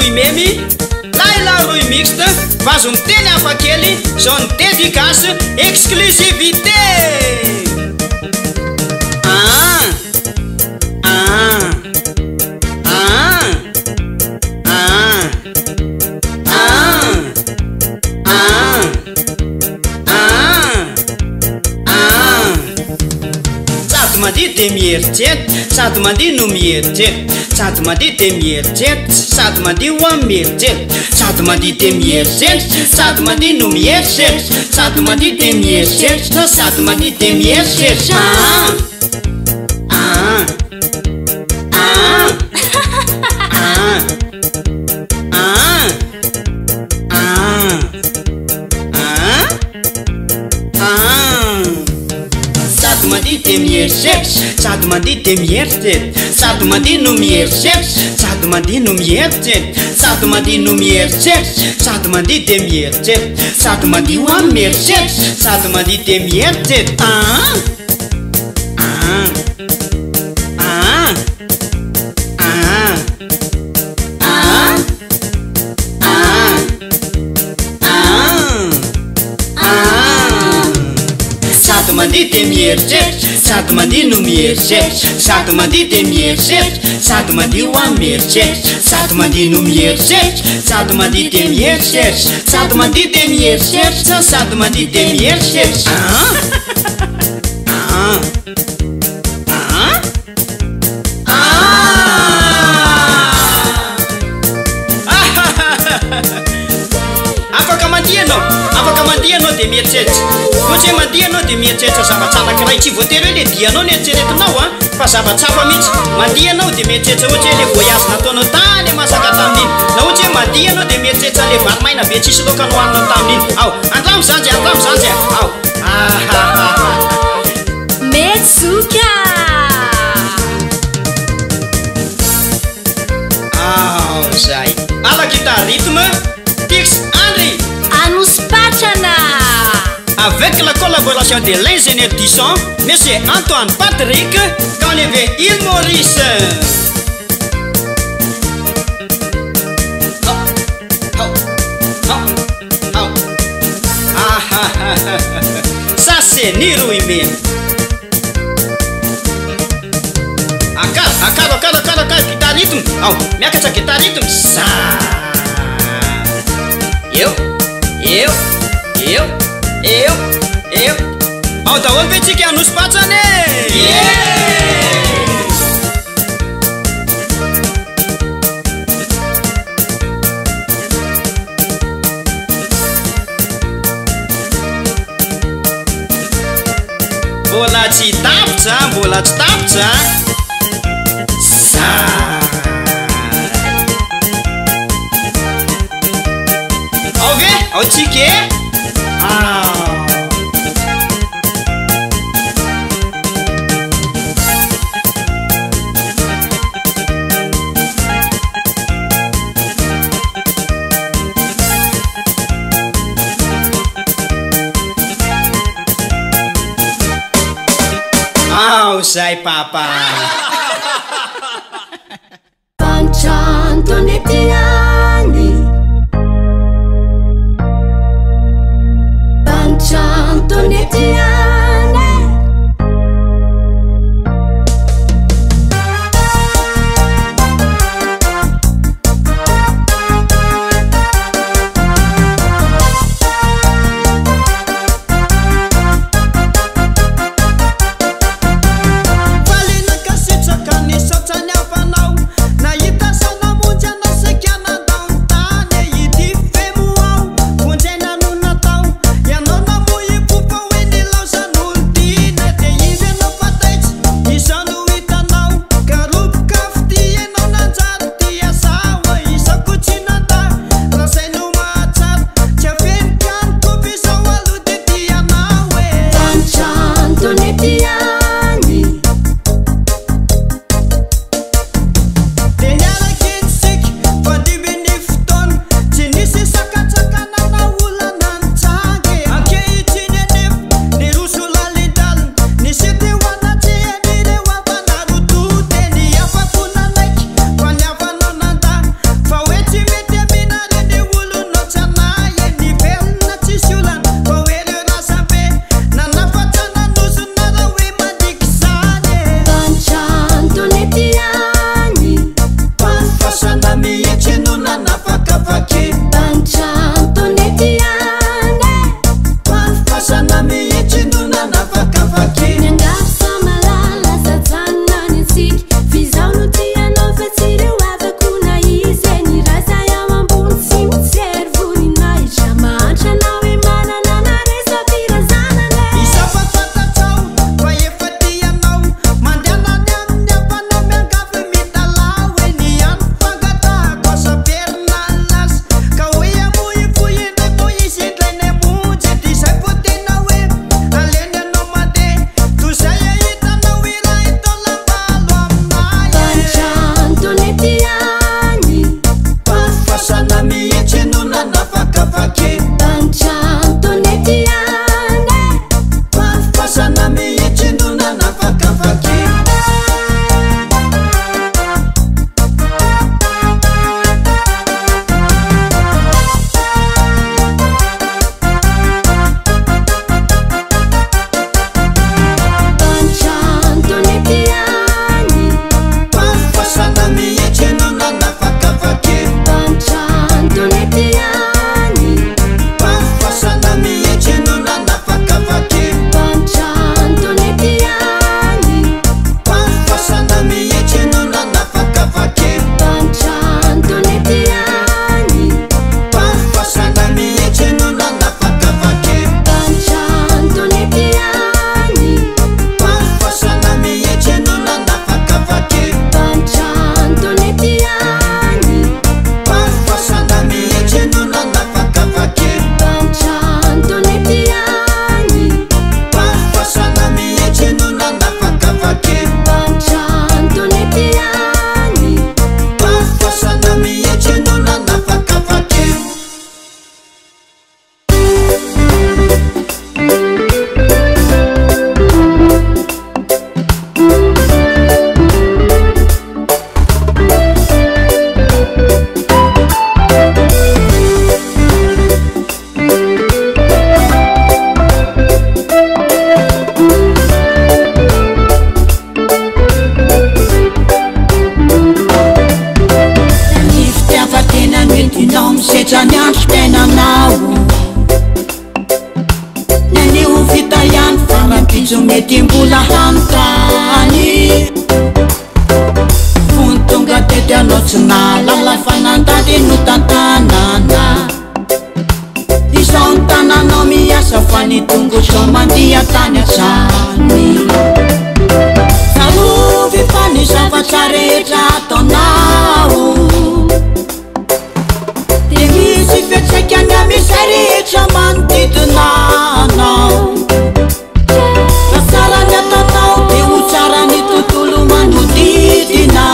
Memy, Laila Roy Mixte, faz teny hafakely, zao ny dédicace exclusivité. Sady de mieritreritra, sady mandihy no mieritreritra, sady mandihy de mieritreritra, sady mandihy ho amin'ny mieritreritra, sady mandihy de mieritreritra, sady mandihy no mieritreritra, sady mandihy de mieritreritra, sady mandihy de mieritreritra. Sady mandihy de mieritreritra, sady mandihy de mieritreritra, sady mandihy no mieritreritra, sady mandihy no mieritreritra, sady mandihy no mieritreritra, sady mandihy de mieritreritra, sady mandihy ho amin'ny mieritreritra, sady mandihy de mieritreritra. Sady mandihy de mieritreritra, sady mandihy no mieritreritra, sady mandihy de mieritreritra, sady mandihy ho amin'ny mieritreritra, sady mandihy no mieritreritra, sady mandihy de mieritreritra, sady mandihy de mieritreritra, sady mandihy de mieritreritra. Afaka mandihy anao de mieritreritra. Ohatry hoe mandihy anao de mieritreritra zavatra anankiray, tsy voatery hoe le dianao no eritreretinao fa zava-tsafa mihitsy. Mandihy anao de mieritreritra ohatra hoe le voyage nataonao tany masaka tamin'iny, na ohatra hoe mandihy anao de mieritreritra le varimaina be tsisy laoka nohaninao tamin'iny. Ao andramo zanjy, andramo zanjy. Ao Metsuka. Ao zay. Ala guitare rythme, Tix Henry. Anuspachana. Avec la collaboration de l'ingénieur du son, Monsieur Antoine Patrick, dans les îles Maurice. Ça c'est Niro Ime. Akara, guitare rythme. Oh, miakatra guitare rythme. Ça. Eu. Ao daholo ve tsika hanospatrany e. Mbola tsy tapitra. Sa. Ao ve? Ao tsika e. Ao zay papa. Panchanto netiani, panchanto netiani. Valina cacete mety mbola hanontany fony tonga tety anao tsy nalala fa nandady no tantanana izao ny tananao miasa fa ny tongotrao mandia tany atrany sarovy fa ny zavatra rehetra ataonao de misy fiatsaikany amisy rehetra manodidinanao fa tsara ny ataonao de ho tsara ny tontolo manodidina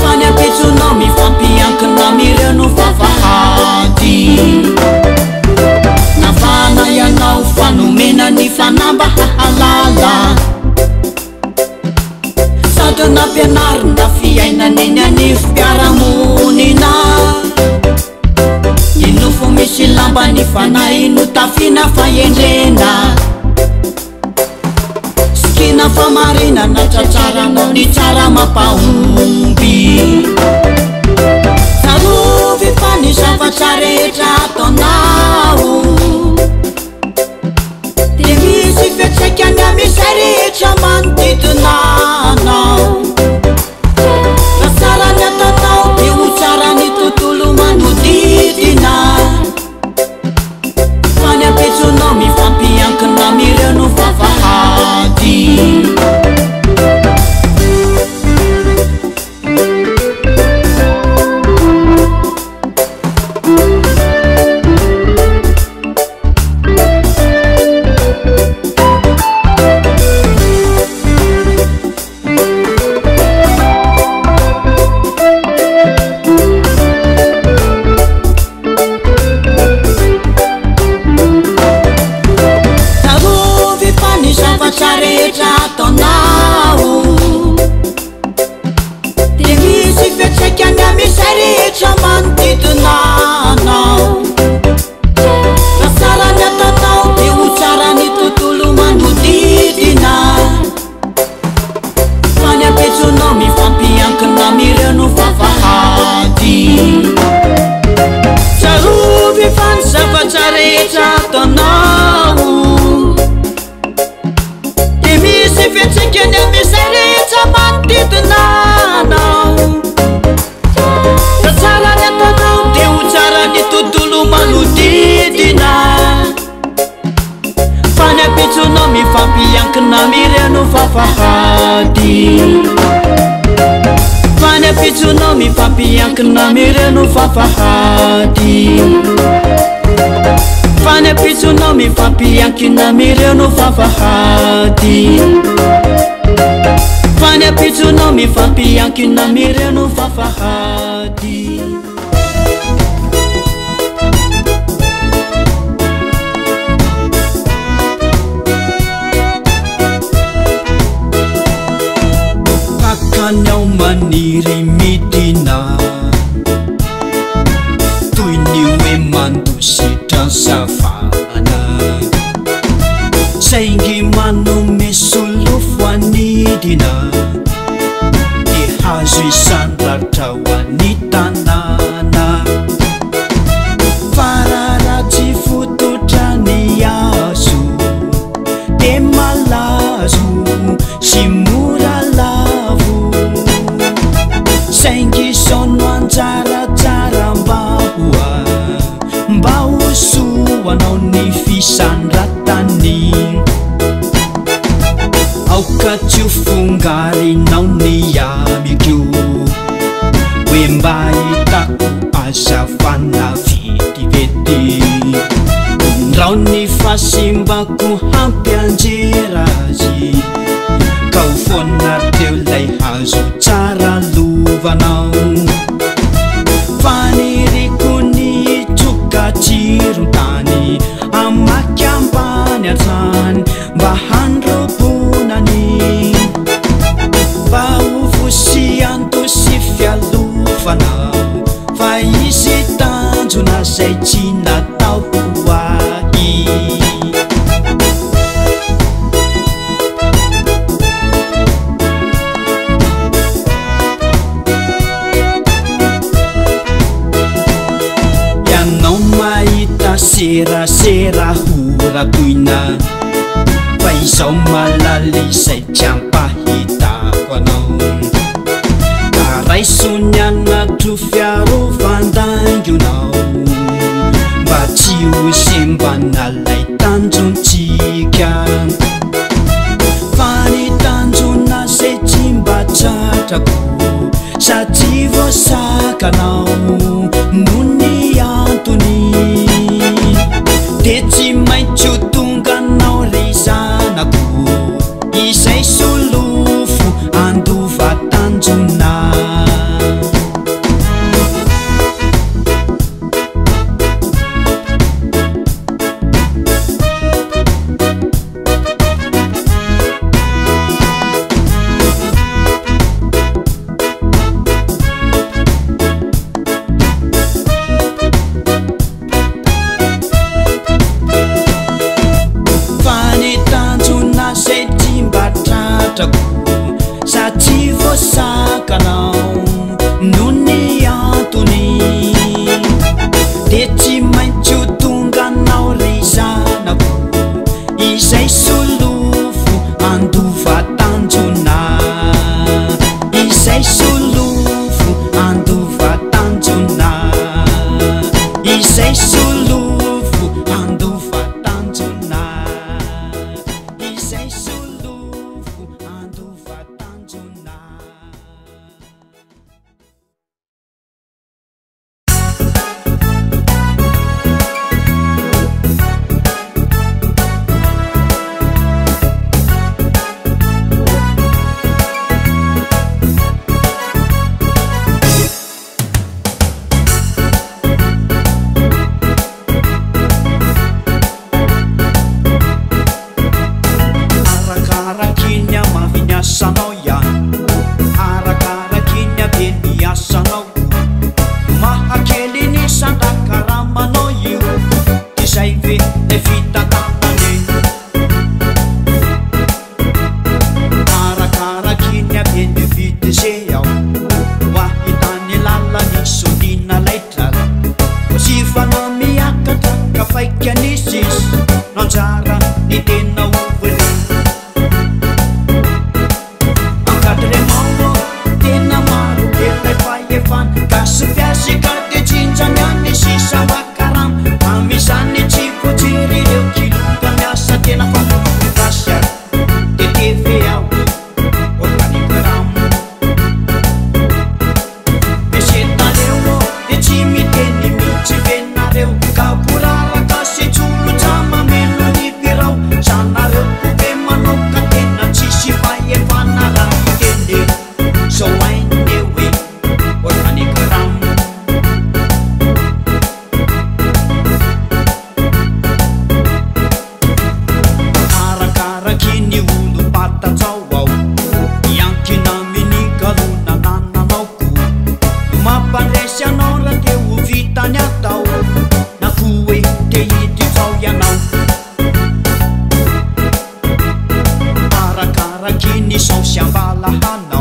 fa ny ampitsonao mifampiankina mireo no vavahady navana ianao fanomena ny fanamba hahalala sady nampianarina fiainaneny any fiaramonina inofo misy lamba ny fanahy no tafina faendrena sikina famarina na tsatsaranao ny tsara mampahomby sarovy fa ny zavatra rehetra ataonao de misy fiatsaikany amisy rehetra manodidinanao fa tsara ny ataonao de ho tsara ny tontolo manodidina fa ny ampitsonao mifampiankina mireo no vavahady mifampiankina mireo no vavahady fany ampitsonao mifampiankina mireo no vavahady fany ampitsonao mifampiankina mireo no vavahady kakanyao maniry midina toy ny hoe mandositra savana saingy manome solofo anidina de hazo isandratra ho any tanàna fararatsy fototra ny azo de malazo sy mora lavo saingy sono anjaratsara mba ho soanao ny fisandratany aoka tsy ho fongarinao ny amiko hoe mba hitako azavana vetivety ndrao ny fasimbako hampianjerazy ka ho foana teo lay hazo tsara lovanao faniriko ny tsoka tsiron-tany amaky ambany atrany mba handrobonany mba ho vosianto sy fialofanao fa isy tanjona zay tsy natao ho ahy ianao mahita serasera hora toina izao malaly izay tiampahitako anao karaisony anato fiarovan-dangonao mba tsy ho sembanalay tanjontsika fa ny tanjona zay tsy mba tratrako satria voasakanao no ny antony de tsy maintsy ho tonganao ry zanako izay solofo andova tanjona satria voasakanao no ny antony de tsy maintsy ho tonganao ry zanako izay solofo andova tanjona izay solofo andova tanjona izay solofo andova tanjona izay solofo andova tanjona sanao ihany arakaraky ny abeny asanao mahakely ny sandrakaramanao io izay ve le fitatanane arakaraky ny abeny vity ze ao hoahitany lalany sonina laitrara tsy fana miakatra ka faikanisis nanjara ny tena overe kasipiasika de cinjanyany sisa bakaram amisany tsy voatsiry ireo kiloka miasa tena famofokasia de teve ao organikaram mesetareo de tsy miteny mihitsy venareo kaporaraka se tsolo tsamameno ny pirao sanareo kobe manao ka tena tsisy fahefanara ikende zao aineo e organikaram arakaraky ny olo patanjao ao iankina amin'ny galona nananaoko mampandresy anao raha te ho vitany atao na ko hoe te hiditsao ianao arakaraky ny sao sy ambalahanao